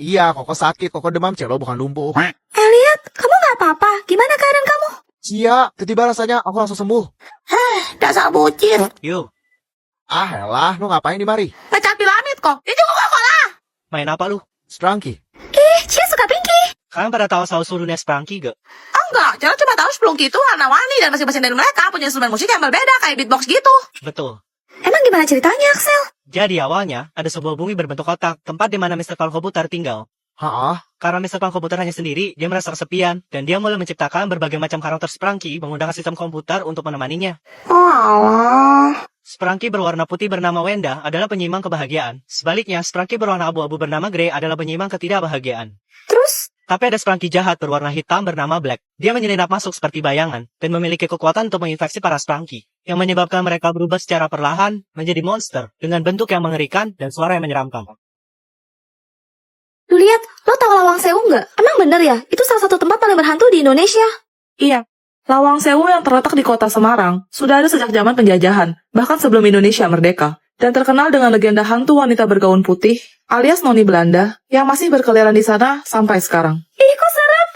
Iya, Koko sakit, Koko demam, Celo bukan lumpuh. Elliot, kamu nggak apa-apa? Gimana keadaan kamu? Cia, tiba-tiba rasanya aku langsung sembuh. Dasar bucin. Yo, Ah, elah, lu ngapain di mari? Ngecap piramid kok. Itu Coca-Cola. main apa lu? Sprangki. Cia suka Pinky. Kalian pada tahu asal-usulnya Sprangki gak? Oh enggak, Cel cuma tahu Splunky itu warna-warni dan masing-masing dari mereka punya instrumen musik yang berbeda kayak beatbox gitu. Betul. Emang gimana ceritanya, Axel? Jadi awalnya, ada sebuah bumi berbentuk kotak, tempat di mana Mr. Klan Komputer tinggal. Hah? Karena Mr. Klan Komputer hanya sendiri, dia merasa kesepian, dan dia mulai menciptakan berbagai macam karakter Sprangki menggunakan sistem komputer untuk menemaninya. Oh alah. Sprangki berwarna putih bernama Wenda adalah penyeimbang kebahagiaan. Sebaliknya, Sprangki berwarna abu-abu bernama Grey adalah penyeimbang ketidakbahagiaan. Terus? Tapi ada Sprangki jahat berwarna hitam bernama Black. Dia menyelinap masuk seperti bayangan, dan memiliki kekuatan untuk menginfeksi para Sprangki, yang menyebabkan mereka berubah secara perlahan menjadi monster, dengan bentuk yang mengerikan dan suara yang menyeramkan. Lu lihat, lo tahu Lawang Sewu nggak? Emang bener ya? Itu salah satu tempat paling berhantu di Indonesia. Iya, Lawang Sewu yang terletak di kota Semarang sudah ada sejak zaman penjajahan, bahkan sebelum Indonesia merdeka, dan terkenal dengan legenda hantu wanita bergaun putih, alias Noni Belanda, yang masih berkeliaran di sana sampai sekarang. Ih, kok serem?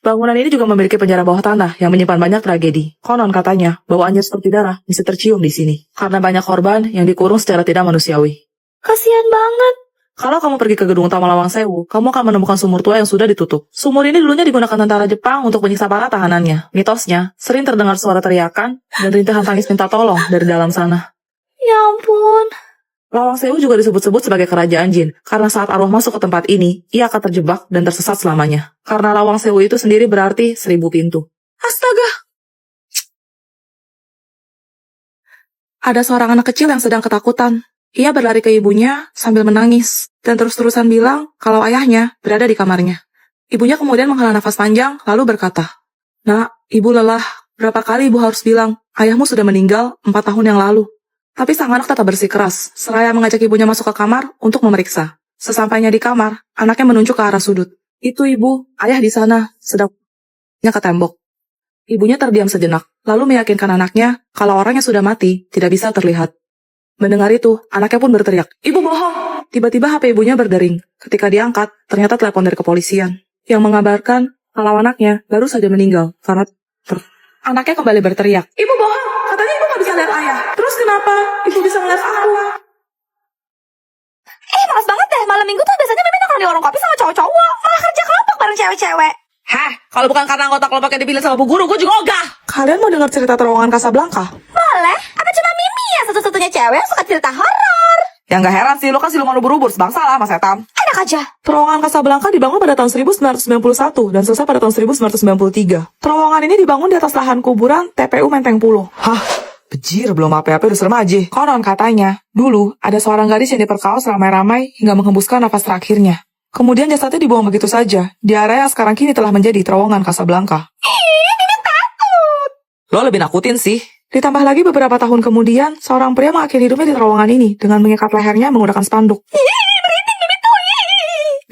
Bangunan ini juga memiliki penjara bawah tanah yang menyimpan banyak tragedi. Konon katanya, bau anjir seperti darah bisa tercium di sini, karena banyak korban yang dikurung secara tidak manusiawi. Kasian banget. Kalau kamu pergi ke gedung utama Lawang Sewu, kamu akan menemukan sumur tua yang sudah ditutup. Sumur ini dulunya digunakan tentara Jepang untuk menyiksa para tahanannya. Mitosnya, sering terdengar suara teriakan dan rintihan tangis minta tolong dari dalam sana. Ya ampun. Lawang Sewu juga disebut-sebut sebagai kerajaan jin, karena saat arwah masuk ke tempat ini, ia akan terjebak dan tersesat selamanya. Karena Lawang Sewu itu sendiri berarti 1000 pintu. Astaga! Ada seorang anak kecil yang sedang ketakutan. Ia berlari ke ibunya sambil menangis, dan terus-terusan bilang kalau ayahnya berada di kamarnya. Ibunya kemudian menghela nafas panjang, lalu berkata, "Nak, ibu lelah. Berapa kali ibu harus bilang, ayahmu sudah meninggal 4 tahun yang lalu." Tapi sang anak tetap bersikeras, seraya mengajak ibunya masuk ke kamar untuk memeriksa. Sesampainya di kamar, anaknya menunjuk ke arah sudut. "Itu ibu, ayah di sana, sedang ke tembok." Ibunya terdiam sejenak, lalu meyakinkan anaknya kalau orang yang sudah mati tidak bisa terlihat. Mendengar itu, anaknya pun berteriak, "Ibu bohong!" Tiba-tiba HP ibunya berdering. Ketika diangkat, ternyata telepon dari kepolisian, yang mengabarkan kalau anaknya baru saja meninggal karena Anaknya kembali berteriak, "Ibu bohong! Katanya ibu gak bisa lihat ayah. Terus kenapa ibu bisa melihat aku?" Males banget deh. Malam minggu tuh biasanya Mimin akan di warung kopi sama cowok-cowok. Malah kerja kelompok bareng cewek-cewek. Hah? Kalau bukan karena anggota kelompok yang dipilih sama bu guru, gue juga ogah. Kalian mau dengar cerita terowongan Casablanca? Boleh? Apa cuma Mimi ya satu-satunya cewek yang suka cerita horor? Ya nggak heran sih, lu kan siluman ubur-ubur, sebangsa lah Mas Etam. Enak aja. Terowongan Casablanca dibangun pada tahun 1991 dan selesai pada tahun 1993. Terowongan ini dibangun di atas lahan kuburan TPU Menteng Pulo. Hah? Bejir, belum apa-apa udah serem aja. Konon katanya, dulu ada seorang gadis yang diperkaos ramai-ramai hingga menghembuskan nafas terakhirnya. Kemudian jasadnya dibuang begitu saja, di area yang sekarang kini telah menjadi terowongan Casablanca. Mimin takut. Lo lebih nakutin sih. Ditambah lagi beberapa tahun kemudian, seorang pria mengakhiri hidupnya di terowongan ini dengan mengikat lehernya menggunakan spanduk. Merinding Mimin tuh.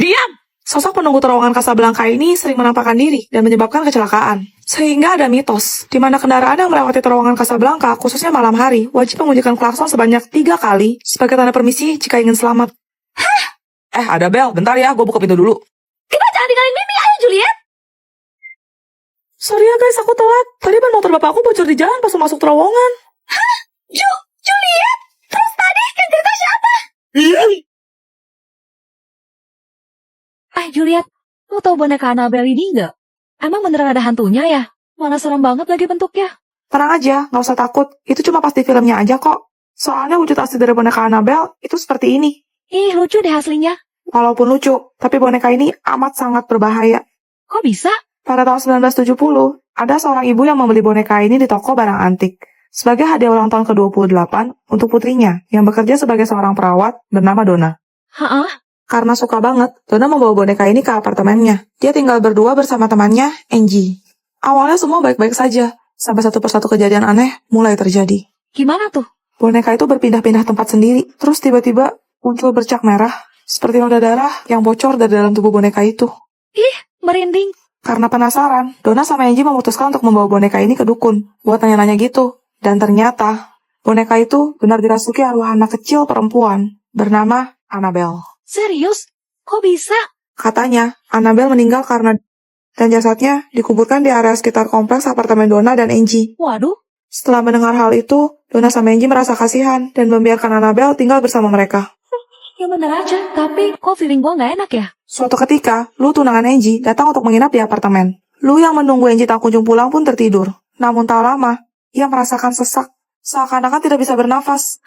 Diam! Sosok penunggu terowongan Casablanca ini sering menampakkan diri dan menyebabkan kecelakaan. Sehingga ada mitos, di mana kendaraan yang melewati terowongan Casablanca, khususnya malam hari, wajib membunyikan klakson sebanyak 3 kali sebagai tanda permisi jika ingin selamat. Hah? Ada bel, bentar ya, gue buka pintu dulu. Kita jangan tinggalin Mimi, ayo Juliet. Sorry ya guys, aku telat. Tadi ban motor bapak aku bocor di jalan pas masuk terowongan. Hah? Juliet? Terus tadi yang cerita siapa? Juliet, lo tau boneka Annabelle ini nggak? Emang beneran ada hantunya ya? Mana serem banget lagi bentuknya. Tenang aja, nggak usah takut. Itu cuma pas di filmnya aja kok. Soalnya wujud asli dari boneka Annabelle itu seperti ini. Ih, lucu deh aslinya. Walaupun lucu, tapi boneka ini amat sangat berbahaya. Kok bisa? Pada tahun 1970, ada seorang ibu yang membeli boneka ini di toko barang antik sebagai hadiah ulang tahun ke-28 untuk putrinya yang bekerja sebagai seorang perawat bernama Donna. Hah? Karena suka banget, Donna membawa boneka ini ke apartemennya. Dia tinggal berdua bersama temannya, Angie. Awalnya semua baik-baik saja, sampai satu persatu kejadian aneh mulai terjadi. Gimana tuh? Boneka itu berpindah-pindah tempat sendiri, terus tiba-tiba muncul bercak merah, seperti noda darah yang bocor dari dalam tubuh boneka itu. Ih, merinding. Karena penasaran, Donna sama Angie memutuskan untuk membawa boneka ini ke dukun, buat nanya-nanya gitu. Dan ternyata, boneka itu benar dirasuki arwah anak kecil perempuan, bernama Annabelle. Serius? Kok bisa? Katanya, Annabelle meninggal karena dan jasadnya dikuburkan di area sekitar kompleks apartemen Donna dan Angie. Waduh, Setelah mendengar hal itu, Donna sama Angie merasa kasihan dan membiarkan Annabelle tinggal bersama mereka. ya bener aja. Tapi kok feeling gua nggak enak ya? Suatu ketika, Lu tunangan Angie datang untuk menginap di apartemen. Lu yang menunggu Angie tak kunjung pulang pun tertidur. Namun tak lama, ia merasakan sesak. Seakan-akan tidak bisa bernafas.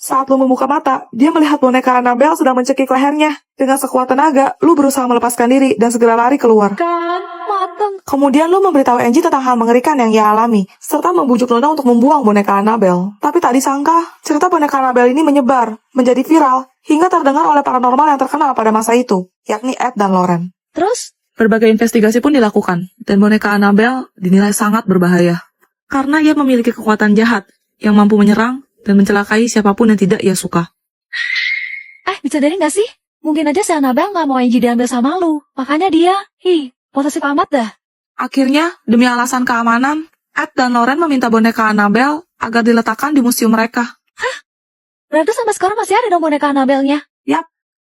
Saat Lu membuka mata, dia melihat boneka Annabelle sedang mencekik lehernya. Dengan sekuat tenaga, Lu berusaha melepaskan diri dan segera lari keluar. Kan, mateng. Kemudian Lu memberitahu Angie tentang hal mengerikan yang ia alami, serta membujuk Luna untuk membuang boneka Annabelle. Tapi tak disangka, cerita boneka Annabelle ini menyebar, menjadi viral, hingga terdengar oleh paranormal yang terkenal pada masa itu, yakni Ed dan Lauren. Terus, Berbagai investigasi pun dilakukan, dan boneka Annabelle dinilai sangat berbahaya. Karena ia memiliki kekuatan jahat, yang mampu menyerang dan mencelakai siapapun yang tidak ia suka. bisa dari nggak sih? Mungkin aja si Annabelle nggak mau Angie diambil sama lu. Makanya dia, posesif amat dah. Akhirnya, demi alasan keamanan, Ed dan Lauren meminta boneka Annabelle agar diletakkan di museum mereka. Berarti sampai sekarang masih ada dong boneka Annabelle-nya.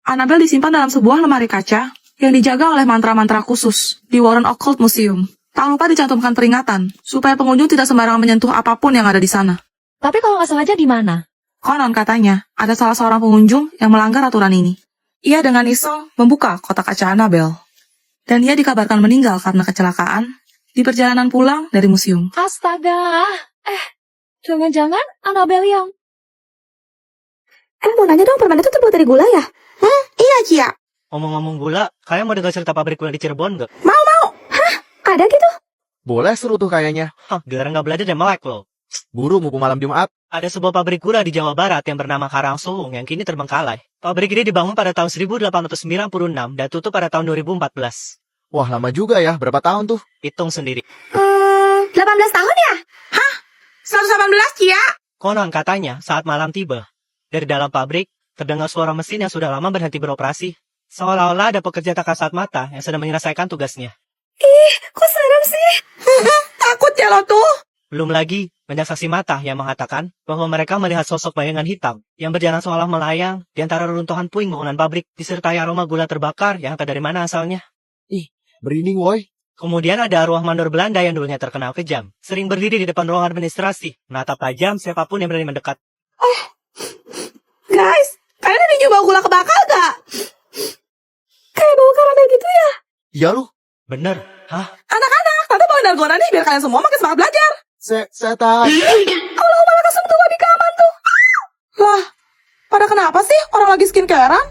Annabelle disimpan dalam sebuah lemari kaca yang dijaga oleh mantra-mantra khusus di Warren Occult Museum. Tak lupa dicantumkan peringatan supaya pengunjung tidak sembarangan menyentuh apapun yang ada di sana. Tapi kalau nggak sengaja di mana? Konon katanya, ada salah seorang pengunjung yang melanggar aturan ini. Ia dengan iseng membuka kotak kaca Annabelle. Dan ia dikabarkan meninggal karena kecelakaan di perjalanan pulang dari museum. Astaga. Jangan-jangan Annabelle yang... Mau nanya dong, permen itu terbuat dari gula ya? Iya, Cia. Ngomong-ngomong gula, kalian mau dengar cerita pabrik gula di Cirebon nggak? Ada gitu? Boleh seru tuh kayaknya. Hah, giliran nggak belajar dan melek loh. Buru mumpung malam Jumat. Ada sebuah pabrik gula di Jawa Barat yang bernama Karangsulung yang kini terbengkalai. Pabrik ini dibangun pada tahun 1896 dan tutup pada tahun 2014. Wah, lama juga ya. Berapa tahun tuh? Hitung sendiri. 18 tahun ya? 118, Cia. Konon katanya saat malam tiba, dari dalam pabrik terdengar suara mesin yang sudah lama berhenti beroperasi. Seolah-olah ada pekerja tak kasat mata yang sedang menyelesaikan tugasnya. Kok serem sih? Takut ya lo tuh. Belum lagi banyak saksi mata yang mengatakan bahwa mereka melihat sosok bayangan hitam yang berjalan seolah melayang di antara reruntuhan puing bangunan pabrik disertai aroma gula terbakar yang tak dari mana asalnya. Merinding, woi. Kemudian ada arwah mandor Belanda yang dulunya terkenal kejam, sering berdiri di depan ruang administrasi, menatap tajam siapapun yang berani mendekat. Guys, kalian ada nyoba gula kebakar gak? Kayak bau karamel gitu ya? Iya lu. Bener? Hah? Anak-anak, tante bawa dalgona nih biar kalian semua makin semangat belajar. Setan. Allah, malah kesem tuh di kamar tuh. Lah, pada kenapa sih orang lagi skincarean?